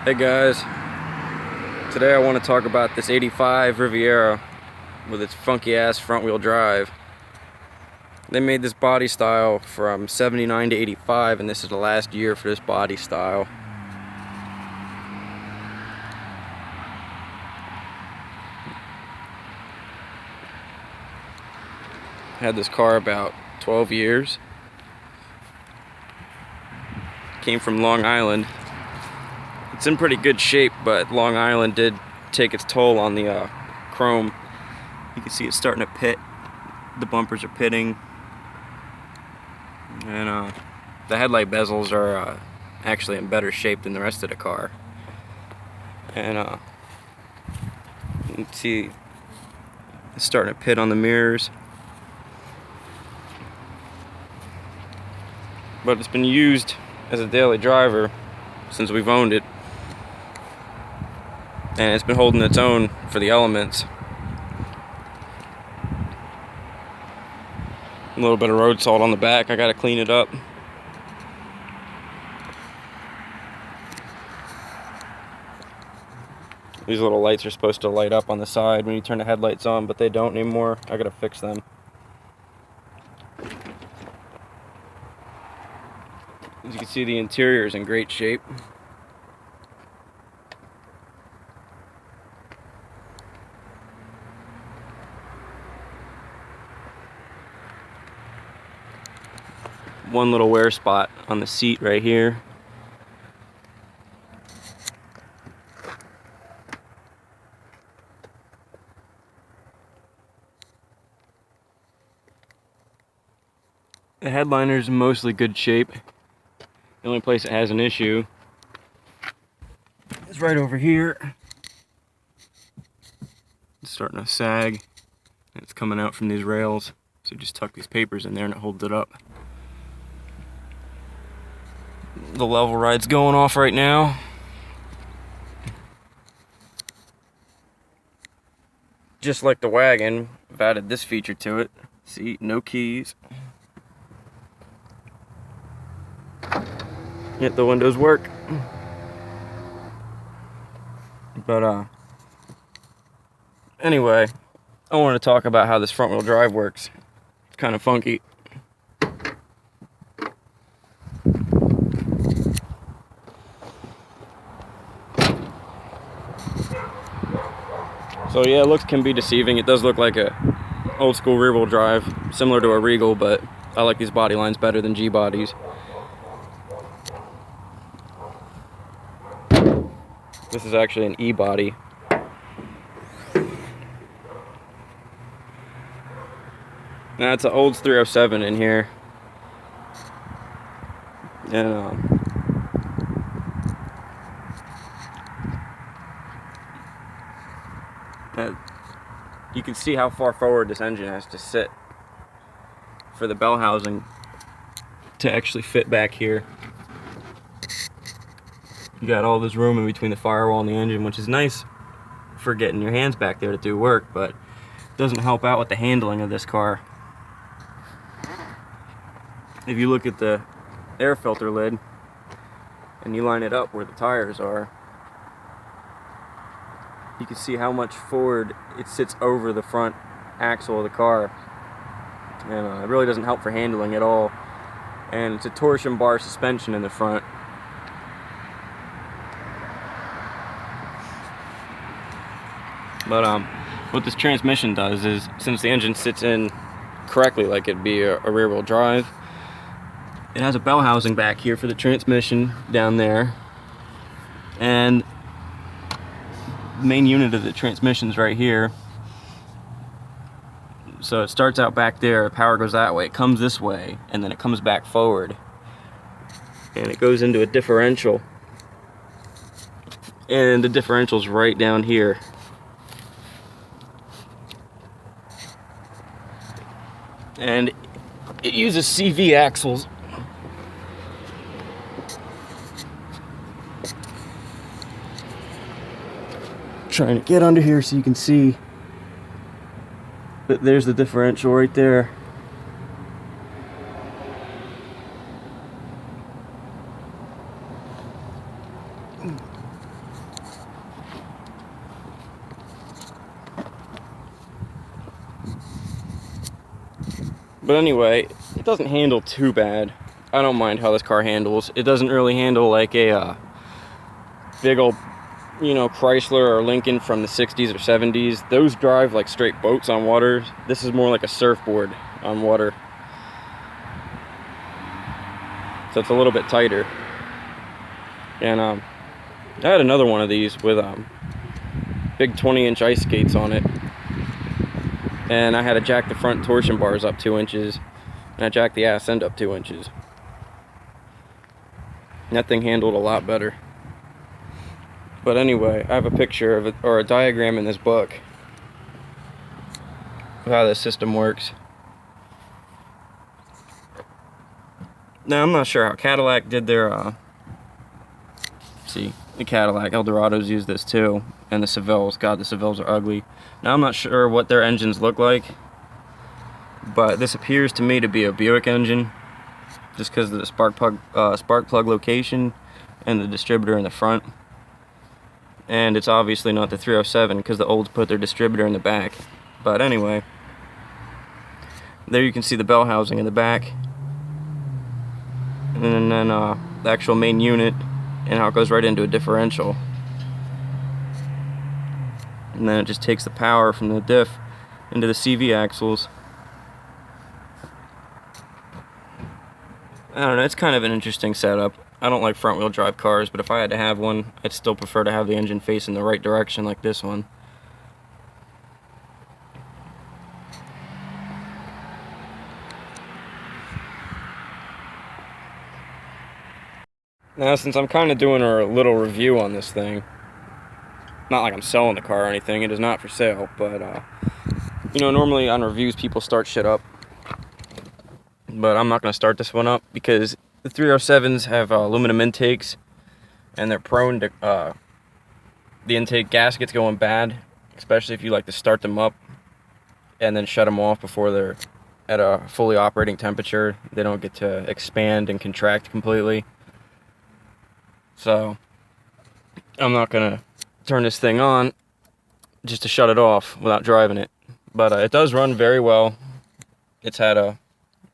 Hey guys, today I want to talk about this 85 Riviera with its funky ass front wheel drive. They made this body style from 79 to 85 and this is the last year for this body style. Had this car about 12 years. Came from Long Island. It's in pretty good shape, but Long Island did take its toll on the chrome. You can see it's starting to pit. The bumpers are pitting. And the headlight bezels are actually in better shape than the rest of the car. And you can see it's starting to pit on the mirrors. But it's been used as a daily driver since we've owned it. And it's been holding its own for the elements. A little bit of road salt on the back, I gotta clean it up. These little lights are supposed to light up on the side when you turn the headlights on, but they don't anymore. I gotta fix them. As you can see, the interior is in great shape. One little wear spot on the seat right here. The headliner's in mostly good shape. The only place it has an issue is right over here. It's starting to sag. And it's coming out from these rails. So just tuck these papers in there and it holds it up. The level ride's going off right now. Just like the wagon, I've added this feature to it. See, no keys. Yet the windows work. But anyway, I want to talk about how this front wheel drive works. It's kind of funky. So yeah, looks can be deceiving. It does look like a old school rear wheel drive, similar to a Regal, but I like these body lines better than G bodies. This is actually an E body. Now it's an Olds 307 in here. And you can see how far forward this engine has to sit for the bell housing to actually fit back here. You got all this room in between the firewall and the engine, which is nice for getting your hands back there to do work, but it doesn't help out with the handling of this car. If you look at the air filter lid and you line it up where the tires are, you can see how much forward it sits over the front axle of the car. And it really doesn't help for handling at all. And it's a torsion bar suspension in the front. But what this transmission does is, since the engine sits in correctly like it'd be a rear wheel drive, it has a bell housing back here for the transmission down there. And the main unit of the transmission's right here. So it starts out back there, power goes that way, it comes this way, and then it comes back forward. And it goes into a differential. And the differential's right down here. And it uses CV axles. Trying to get under here so you can see. But there's the differential right there. But anyway, it doesn't handle too bad. I don't mind how this car handles. It doesn't really handle like a big old, you know, Chrysler or Lincoln from the 60s or 70s. Those drive like straight boats on water. This is more like a surfboard on water. So it's a little bit tighter. And I had another one of these with big 20-inch ice skates on it. And I had to jack the front torsion bars up 2 inches. And I jacked the ass end up 2 inches. And that thing handled a lot better. But anyway, I have a picture of it, or a diagram in this book of how this system works. Now, I'm not sure how Cadillac did their, see, the Cadillac Eldorados use this too, and the Sevilles. God, the Sevilles are ugly. Now, I'm not sure what their engines look like, but this appears to me to be a Buick engine, just because of the spark plug location and the distributor in the front. And it's obviously not the 307 because the olds put their distributor in the back. But anyway, there you can see the bell housing in the back. And then the actual main unit and how it goes right into a differential. And then it just takes the power from the diff into the CV axles. I don't know, it's kind of an interesting setup. I don't like front wheel drive cars, but if I had to have one, I'd still prefer to have the engine facing the right direction like this one. Now, since I'm kind of doing a little review on this thing, not like I'm selling the car or anything, it is not for sale, but you know, normally on reviews people start shit up, but I'm not going to start this one up because the 307s have aluminum intakes, and they're prone to the intake gaskets going bad, especially if you like to start them up and then shut them off before they're at a fully operating temperature. They don't get to expand and contract completely. So I'm not going to turn this thing on just to shut it off without driving it. But it does run very well. It's had a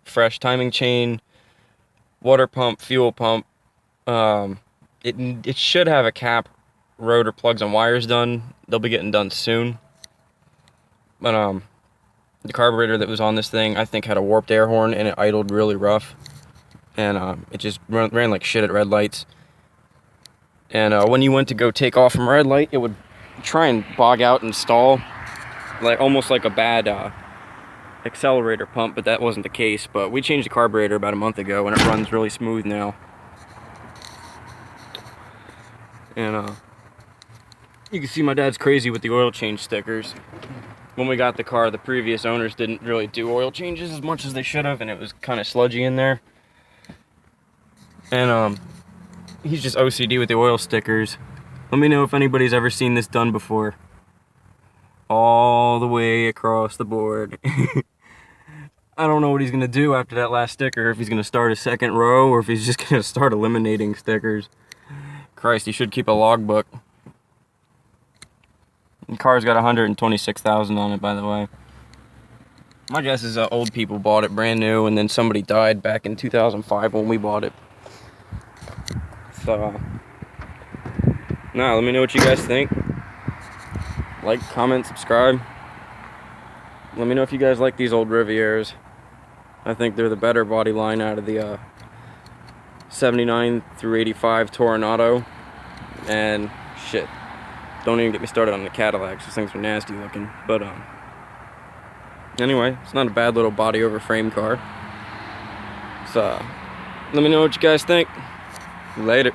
fresh timing chain, water pump, fuel pump. It should have a cap, rotor, plugs, and wires done. They'll be getting done soon. But the carburetor that was on this thing, I think, had a warped air horn, and it idled really rough. And it just ran like shit at red lights. And when you went to go take off from red light, it would try and bog out and stall, like almost like a bad accelerator pump, but that wasn't the case. But we changed the carburetor about a month ago, and it runs really smooth now. And you can see my dad's crazy with the oil change stickers. When we got the car, the previous owners didn't really do oil changes as much as they should have, and it was kind of sludgy in there. And he's just OCD with the oil stickers. Let me know if anybody's ever seen this done before. All the way across the board. I don't know what he's going to do after that last sticker, if he's going to start a second row or if he's just going to start eliminating stickers. Christ, he should keep a logbook. The car's got 126,000 on it, by the way. My guess is old people bought it brand new, and then somebody died back in 2005 when we bought it. So, now let me know what you guys think. Like, comment, subscribe. Let me know if you guys like these old Rivieras. I think they're the better body line out of the 79 through 85 Toronado. And shit, don't even get me started on the Cadillacs. Those things are nasty looking. But anyway, it's not a bad little body over frame car. So let me know what you guys think. Later.